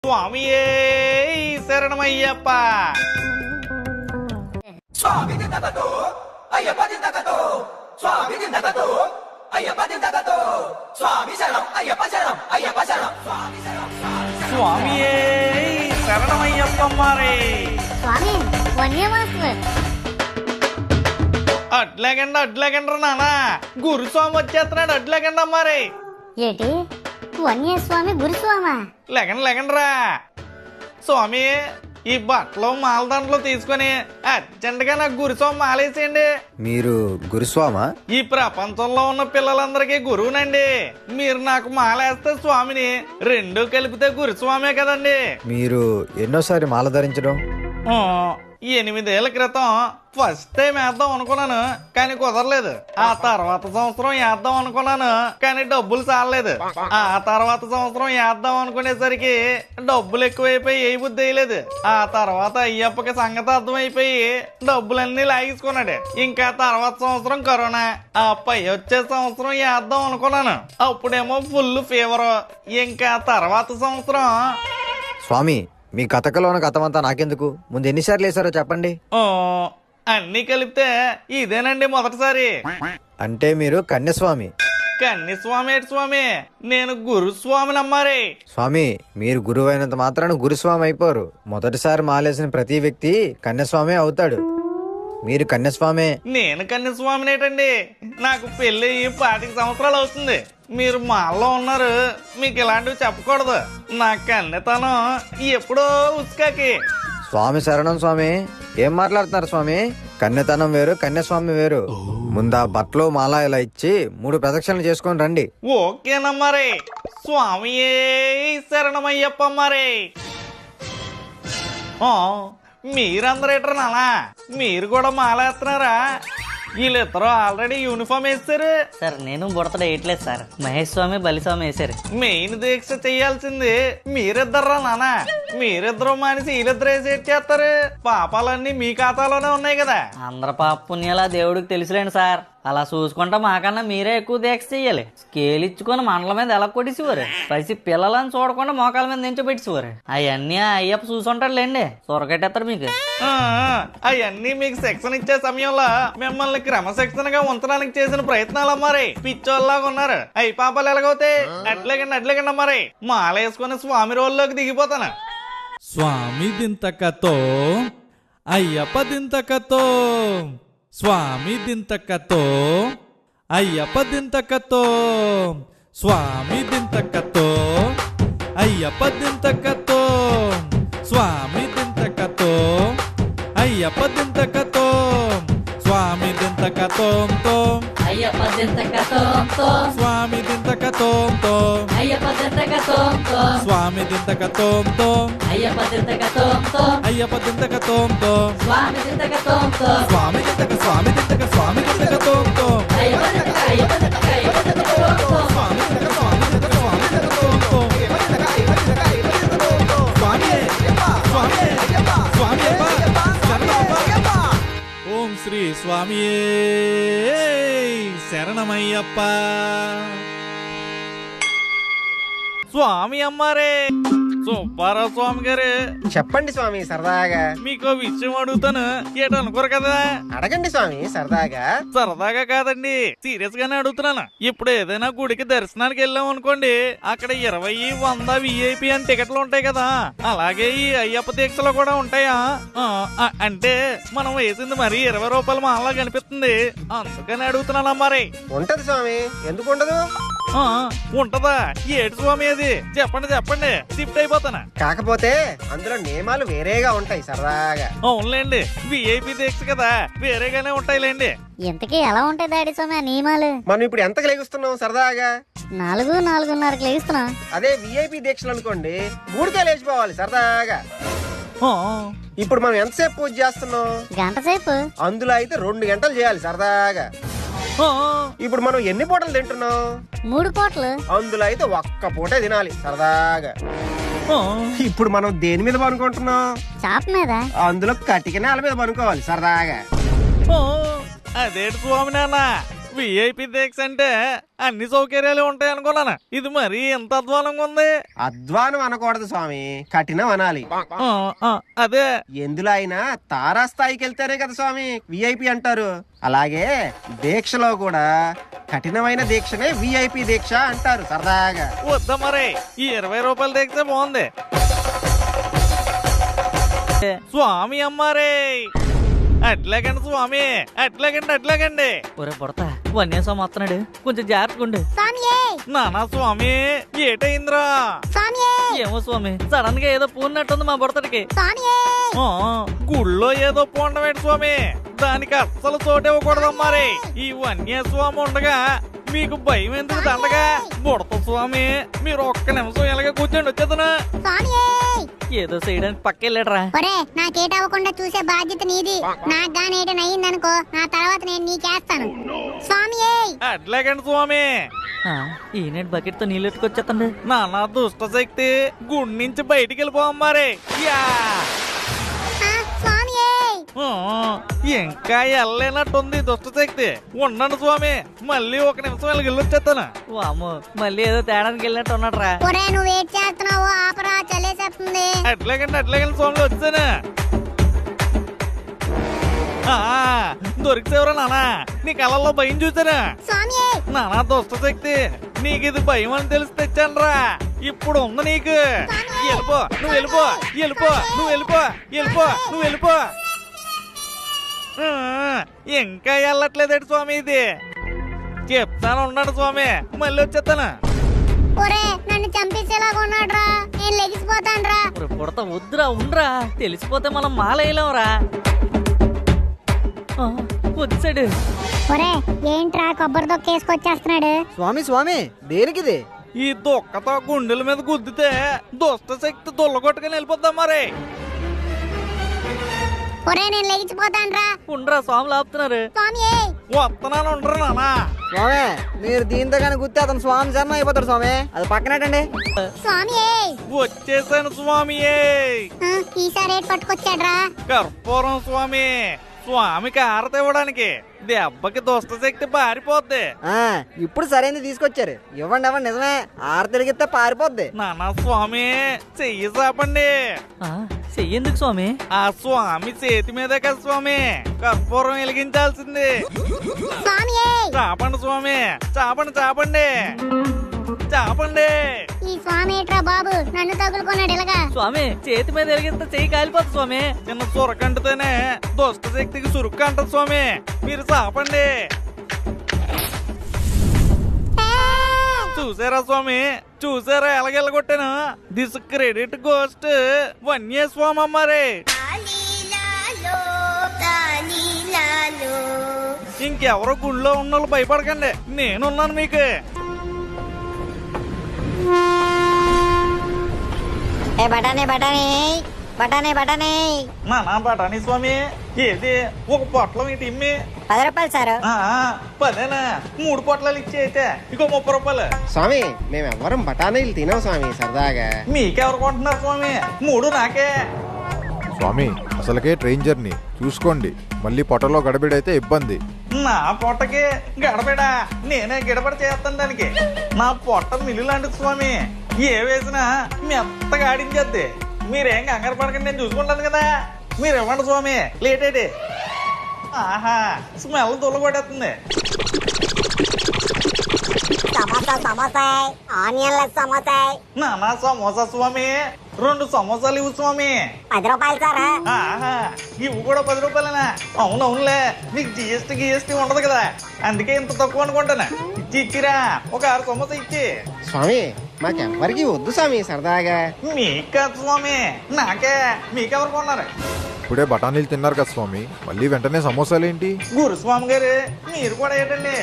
స్వామియే శరణమయ్యప్ప. స్వామి దిందకతో అయ్యప్ప దిందకతో స్వామి దిందకతో అయ్యప్ప దిందకతో స్వామి శరణం అయ్యప్ప శరణం అయ్యప్ప శరణం స్వామి శరణం స్వామియే శరణమయ్యప్ప మారే. స్వామి వన్యమాస్టర్ అడ్లేకండి నానా, గురుస్వామి వచ్చేస్తున్నాడు. అడ్లేకండి అమ్మారే. ఏటి వన్యస్వామి గురుస్వామా? లేకండి రా స్వామి. ఈ బట్టలు మాలదండలు తీసుకుని అర్జెంట్ గా నాకు గురుస్వామి మాలేసేయండి. మీరు గురుస్వామా? ఈ ప్రపంచంలో ఉన్న పిల్లలందరికీ గురువునండి. మీరు నాకు మాలేస్తే స్వామిని, రెండు కలిపితే గురుస్వామే కదండి. మీరు ఎన్నోసారి మాల ధరించడం? 8 ఏళ్ల క్రితం ఫస్ట్ టైం వేద్దాం అనుకున్నాను, కానీ కుదరలేదు. ఆ తర్వాత సంవత్సరం వేద్దాం అనుకున్నాను, కానీ డబ్బులు చాలలేదు. ఆ తర్వాత సంవత్సరం వేద్దాం అనుకునేసరికి డబ్బులు ఎక్కువైపోయి ఏ బుద్ధి వేయలేదు. ఆ తర్వాత అయ్యప్పకి సంగతి అర్థమైపోయి డబ్బులన్నీ లాగేసుకున్నాడు. ఇంకా తర్వాత సంవత్సరం కరోనా. ఆ పై వచ్చే సంవత్సరం వేద్దాం అనుకున్నాను, అప్పుడేమో ఫుల్ ఫీవర్. ఇంకా తర్వాత సంవత్సరం స్వామి, మీ కథకలోన కథమంతా నాకెందుకు? ముందు ఎన్నిసార్లు వేసారో చెప్పండి. అన్ని కలిపితే ఇదేనండి మొదటిసారి. అంటే మీరు కన్యస్వామి? కన్యస్వామి ఏంటి స్వామి, నేను గురుస్వామి నమ్మారే. స్వామి, మీరు గురువు అయినంత మాత్రాన గురుస్వామి అయిపోరు. మొదటిసారి మాలేసిన ప్రతి వ్యక్తి కన్యస్వామి అవుతాడు. మీరు కన్యస్వామే. నేను కన్యస్వామినేటండి. నాకు పెళ్లి 25 సంవత్సరాలు అవుతుంది. మీరు మాల్లో ఉన్నారు, మీకు ఇలాంటివి చెప్పకూడదు. నా కన్యతనం ఎప్పుడో ఉస్కాకి. స్వామి శరణం స్వామి. ఏం మాట్లాడుతున్నారు స్వామి? కన్యతనం వేరు, కన్యస్వామి వేరు. ముందా బట్టలు మాల ఇలా ఇచ్చి 3 ప్రదక్షిణలు చేసుకొని రండి. ఓకేనమ్మారే. స్వామియే శరణమయ్యప్ప మారే. మీరందరూ ఏట్రా నాలా, మీరు కూడా మాలేస్తున్నారా? వీళ్ళిద్దరూ ఆల్రెడీ యూనిఫామ్ వేస్తారు సార్. నేను బుడతడు వేయట్లేదు సార్, మహేష్ స్వామి బలిస్వామి వేశారు. మెయిన్ దీక్ష చెయ్యాల్సింది మీరిద్దరా నానా. మీరిద్దరు మానేసి వీళ్ళిద్దరు వేసి చేస్తారు. పాపాలన్నీ మీ ఖాతాలోనే ఉన్నాయి కదా. అందరి పాప పుణ్యాలు ఆ దేవుడికి తెలుసులేండి సార్. అలా చూసుకుంటా మాకన్నా మీరే ఎక్కువ దీక్ష చెయ్యాలి. స్కేల్ ఇచ్చుకొని మండల మీద ఎలా కొట్టేసేవారు. పైసి పిల్లలని చూడకుండా మోకాల మీద నించోబెట్టేసేవారు. అవన్నీ అయ్యప్ప చూసుంటాడు లేండి, సొరగట్టేస్తారు మీకు. అవన్నీ మీకు శిక్షణ ఇచ్చే సమయంలో మిమ్మల్ని క్రమశిక్షణగా ఉంచడానికి చేసిన ప్రయత్నాలు అమ్మారే. పిచ్చోళ్ళలాగా ఉన్నారు. అయ్యి పాపాలు ఎలాగవుతాయి? అట్లేకండి అమ్మారే. మాలేసుకుని స్వామి రోజుల్లోకి దిగిపోతాను. స్వామి దింతకతో అయ్యప్ప దింతకతో స్వామి దింతకతో అయ్యప్ప దింతకతో స్వామి దింతకతో అయ్యప్ప దింతకతో స్వామి దింతకతో అయ్యప్ప దింతకతో స్వామి దింతకతో అయ్యప్ప దింతకతో స్వామి దింతకతో అయ్యప్ప దింతకతో స్వామి దింతకతో అయ్యప్ప దింతకతో అయ్యప్ప దింతకతో స్వామి దింతకతో స్వామి దింతక స్వామి దింతక స్వామి దింతకతో అయ్యప్ప దింతక అయ్యప్ప దింతక అయ్యప్ప దింతకతో స్వామి దింతక స్వామి దింతక స్వామి దింతకతో స్వామి స్వామి శరణమయ్యప్ప. ఓం శ్రీ స్వామియే శరణమయ్యప్ప. స్వామి అమ్మారే. సుబ్బారావు స్వామి గారు, చెప్పండి స్వామి సరదాగా. మీకు విషయం అడుగుతాను, ఏటనుకోరు కదా? అడగండి స్వామి సరదాగా. సరదాగా కాదండి, సీరియస్ గానే అడుగుతున్నాను. ఇప్పుడు ఏదైనా గుడికి దర్శనానికి వెళ్ళాం అనుకోండి, అక్కడ 20, 100 VIP అని టికెట్లు ఉంటాయి కదా. అలాగే ఈ అయ్యప్ప దీక్షలో కూడా ఉంటాయా? అంటే మనం వేసింది మరి 20 రూపాయలు మాలా కనిపిస్తుంది, అందుకని అడుగుతున్నాను మరి. ఉంటది స్వామి, ఎందుకు ఉండదు? ఉంటదా? ఏడు స్వామి అది? చెప్పండి, షిఫ్ట్ అయిపోతాను. కాకపోతే అందులో నియమాలు వేరేగా ఉంటాయి సరదాగా. అవునులేండి, VIP దీక్ష కదా, వేరేగానే ఉంటాయిలేండి. ఇంతకీ ఎలా ఉంటాయి డాడీ స్వామి ఆ నియమాలు? మనం ఇప్పుడు ఎంతకు లెగుస్తున్నాం సరదాగా? 4, 4:30కి లేస్తున్నాం. అదే VIP దీక్షలు అనుకోండి 3కే లేచిపోవాలి సరదాగా. ఇప్పుడు మనం ఎంతసేపు పూజ చేస్తున్నాం? గంట సేపు. అందులో అయితే 2 గంటలు చేయాలి సరదాగా. ఇప్పుడు మనం ఎన్ని పూటలు తింటున్నాం? 3 పూటలు. అందులో అయితే 1 పూటే తినాలి సరదాగా. ఇప్పుడు మనం దేని మీద పనుకుంటున్నాం? చాప మీద. అందులో కటిక నేల మీద పనుకోవాలి సరదాగా. అదేంటి స్వామి నాన్న, విఐపి దీక్ష అంటే అన్ని సౌకర్యాలు ఉంటాయి అనుకున్నాను. ఇది మరీ ఎంత అధ్వానంగా ఉంది. అధ్వానం అనకూడదు స్వామి, కఠినం అనాలి. అదే ఎందులో అయినా తారాస్థాయికి వెళ్తేనే కదా స్వామి విఐపి అంటారు. అలాగే దీక్షలో కూడా కఠినమైన దీక్షనే విఐపి దీక్ష అంటారు సరదాగా. వద్దా మరి ఈ 20 రూపాయల దీక్ష బాగుంది. స్వామి అమ్మారే అట్లాగండి స్వామి, అట్లాగండి. ఒరే బుడత వన్యస్వామి వస్తున్నాడు, కొంచెం జాగ్రత్తగా ఉండు. నానా స్వామి ఏటైందిరా? ఏమో స్వామి, సడన్ గా ఏదో పూన్నట్టుంది మా బుడతడికి. గుళ్ళో ఏదో పోండమేంటి స్వామి, దానికి అస్సలు చోటు ఇవ్వకూడదు మరి. ఈ వన్యస్వామి ఉండగా మీకు భయం ఎందుకు దండగా? బుడత స్వామి మీరు ఒక్క నిమిషం ఇలాగే కూర్చోండి, వచ్చేదనా? ఏదో చేయడానికి పక్కెళ్ళాడరా. ఒరే నాకేటవ్వకుండా చూసే బాధ్యత నీది. నాకు గాని ఏటైనా అయిందనుకో నా తర్వాత నేను నీకేస్తాను. స్వామి అట్లాగండి స్వామి. ఈనేటి బకెట్ తో నీళ్ళు ఎట్టుకొచ్చేస్తండి. నానా దుష్ట శక్తి గుడి నుంచి బయటికి వెళ్ళిపోవం మరి. యా స్వామి ఇంకా వెళ్ళలేనట్టుంది దుష్ట శక్తి. ఉండండి స్వామి, మళ్ళీ ఒక నిమిషం వెళ్ళొచ్చేస్తాను. వామ్మో, మళ్ళీ ఏదో తేడానికి వెళ్ళినట్టు ఉన్నాడురా. ఒరే నువ్వు వెయిట్ చేస్తున్నావు, ఆపరా చలేసేస్తుంది. అట్లాగండి స్వామి వచ్చాను. దొరికితేవరా నానా, నీ కళ్ళల్లో భయం చూసానా? స్వామి నానా దుష్ట శక్తి, నీకు ఇది భయం అని తెలిసి తెచ్చానురా. ఇప్పుడు ఉంది నీకు. నువ్వు వెళ్ళిపో. ఇంకా వెళ్ళట్లేదేటి స్వామి, ఇది చెప్తాను ఉండండి స్వామి, మళ్ళీ వచ్చేస్తాను. ఒరే నన్ను చంపేసేలాగా ఉన్నాడురా, నేను లెగిసిపోతానురా. బుడత వద్దురా, ఉండరా, తెలిసిపోతే మనం మాలేయలేంరా. వచ్చాడు. ఒరే ఏంట్రా కొబ్బరి దొక్కేసుకొచ్చేస్తున్నాడు? స్వామి దేనికిది? ఈ దొక్కతో గుండెల మీద గుద్దితే దుష్ట శక్తి దొల్లగొట్టుకుని వెళ్ళిపోద్దాం మరి. ఒరే నేను లెగిసిపోతానురా. ఉండరా, స్వాములు ఆపుతున్నారు. స్వామి వస్తున్నాను ఉండరు నానా. స్వామి మీరు దీంతో కానీ గుర్తి అతను స్వామి జన్మ అయిపోతాడు స్వామి, అది పక్కనేటండి. స్వామి వచ్చేసాను స్వామి. ఈసారి ఏటి పట్టుకొచ్చాడ్రా? కర్పూరం స్వామి. స్వామికి ఆరతి ఇవ్వడానికి. దెబ్బకి దుష్ట శక్తి పారిపోద్ది. ఇప్పుడు సరైనది తీసుకొచ్చారు, ఇవ్వండి నిజమే, ఆరతిరిగితే పారిపోద్ది. నానా స్వామి చెయ్యి చాపండి. చెయ్యేందుకు స్వామి? ఆ స్వామి చేతి మీదే కదా స్వామి కర్పూరం వెలిగించాల్సింది. చాపండి స్వామి, చాపండి. ఈ స్వామి ఏట్రా బాబు నన్ను తగులుకున్నాడు ఇలాగా? స్వామి చేతి మీద వెలిగిస్తే చెయ్యి కాలిపోతుంది స్వామి. చిన్న సురకంటితేనే దుష్ట శక్తికి సురుక్కు అంటది స్వామి. మీరు చాపండి. చూసారా స్వామి, చూసారా ఎలాగెళ్ళగొట్టాను? దిస్ క్రెడిట్ గోస్ట్ వన్యస్వామి అమ్మారే. ఇంకెవరో గుళ్ళో ఉన్న వాళ్ళు భయపడకండి, నేనున్నాను మీకు. నానా బఠానీ స్వామి, ఏది ఒక పొట్లం ఇటు ఇమ్మి. 10 రూపాయలు సార్. 10 3 పొట్లాలు ఇచ్చి అయితే ఇగో 30 రూపాయలు. స్వామి మేమెవ్వరం బఠానీలు తినాం స్వామి సరదాగా. మీకెవరు కొంటున్నారు స్వామి? 3 నాకే. స్వామి అసలుకే ట్రైన్ జర్నీ చూసుకోండి, మళ్ళీ పొట్టలో గడబిడైతే ఇబ్బంది. నా పొట్టకి గడబెడా, నేనే గిడబడి చేస్తాను దానికి. నా పొట్ట మిల్లు లాంటిది స్వామి, ఏ వేసినా మెత్తగా ఆడించేద్ది. మీరేం కంగారు పడకండి, నేను చూసుకుంటాను కదా. మీరు ఇవ్వండి స్వామి, లేట్ ఏంటి? ఆహా స్మెల్ తొలగొట్టేస్తుంది. నానా సమోసా స్వామి, 2 సమోసాలు ఇవ్వు స్వామి. 10 రూపాయలు సార్. ఆహా ఇవి కూడా 10 రూపాయలేనా? అవునవునులే, మీకు జిఎస్టీ ఉండదు కదా, అందుకే ఇంత తక్కువ అనుకుంటాను. ఇచ్చిరా ఒక 6 సమోసా ఇచ్చి. స్వామి మాకెవ్వరికి వద్దు స్వామి సరదాగా. మీకు కాదు స్వామి, నాకే. మీకెవరు కొన్నారు? ఇప్పుడే బఠానీలు తిన్నారు కదా స్వామి, మళ్ళీ వెంటనే సమోసాలేంటి? గురుస్వామి గారు మీరు కూడా ఏంటండి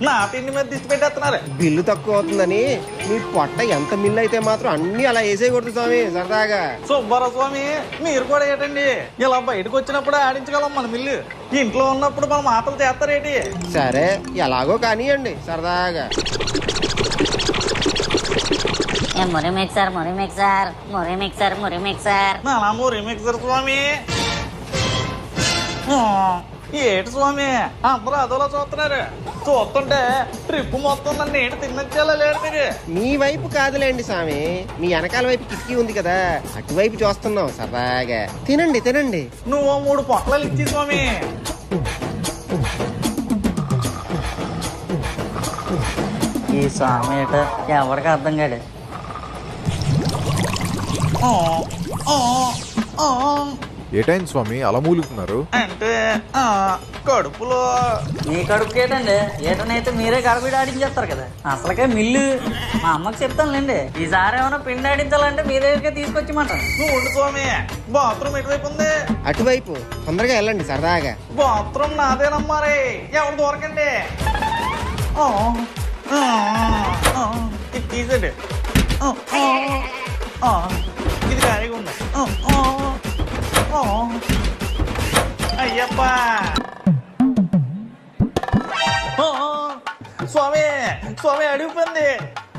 నా తిండి మీద దిష్టి పెట్టేస్తున్నారు. బిల్లు తక్కువ అవుతుందని మీ పొట్ట ఎంత మిల్లు అయితే మాత్రం అన్ని అలా వేసేయకూడదు స్వామి సరదాగా. సుబ్బారావు స్వామి మీరు కూడా ఏంటండి ఇలా బయటకు వచ్చినప్పుడు ఆడించగలం మన మిల్లు, ఇంట్లో ఉన్నప్పుడు మన మాటలు చేస్తారేటి? సరే ఎలాగో కానివ్వండి సరదాగా. మురి మిక్సర్ నానా మురి మిక్సర్ స్వామి. ఏటి స్వామి అందరూ అదోలా చూస్తున్నారు. చూస్తుంటే ట్రిప్ మొత్తం నన్ను ఏంటి తిన్నచ్చేలా లేరు మీరు. మీ వైపు కాదులేండి స్వామి, మీ వెనకాల వైపు కిటికీ ఉంది కదా, అటువైపు చూస్తున్నాం సరదాగా. తినండి తినండి. నువ్వు 3 పొట్లాలు ఇచ్చి స్వామి. ఈ స్వామి ఏట ఎవరికి అర్థం కాడు. ఏటైంది స్వామి అలా మూలుగుతున్నారు? అంటే కడుపులో. మీ కడుపుకి ఏటండి, ఏటనైతే మీరే గడబిడి ఆడించేస్తారు కదా. అసలుకే మిల్లు మా అమ్మకి చెప్తానులేండి. ఈసారి ఏమైనా పిండి ఆడించాలంటే మీ దగ్గరికే తీసుకొచ్చిమంటాను. నువ్వు ఉండు స్వామి. బాత్రూమ్ ఎటువైపు ఉంది? అటువైపు తొందరగా వెళ్ళండి సరదాగా. బాత్రూమ్ నాదేనమ్మారే, ఎవరు దొరకండి. ఇది తీసేది. ఇది ఖాళీగా ఉంది. అయ్యప్ప స్వామి, స్వామి అడిగిపోయింది.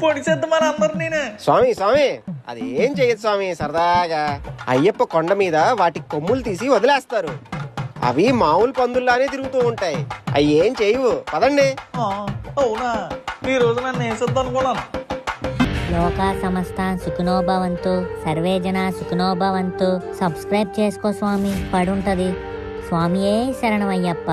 పొడిచేద్దు మన అందరు. నేను స్వామి స్వామి అది ఏం చెయ్యదు స్వామి, సరదాగా అయ్యప్ప కొండ మీద వాటి కొమ్ములు తీసి వదిలేస్తారు. అవి మామూలు పందుల్లానే తిరుగుతూ ఉంటాయి. అవి ఏం చేయవు, పదండి. అవునా, ఈ రోజు నన్ను వేసేద్దాం అనుకున్నాను. లోకా సమస్త సుఖినో భవంతు, సర్వే జన సుఖినో భవంతు. సబ్స్క్రైబ్ చేసుకో స్వామి, పడుంటది. స్వామియే శరణమయ్యప్ప.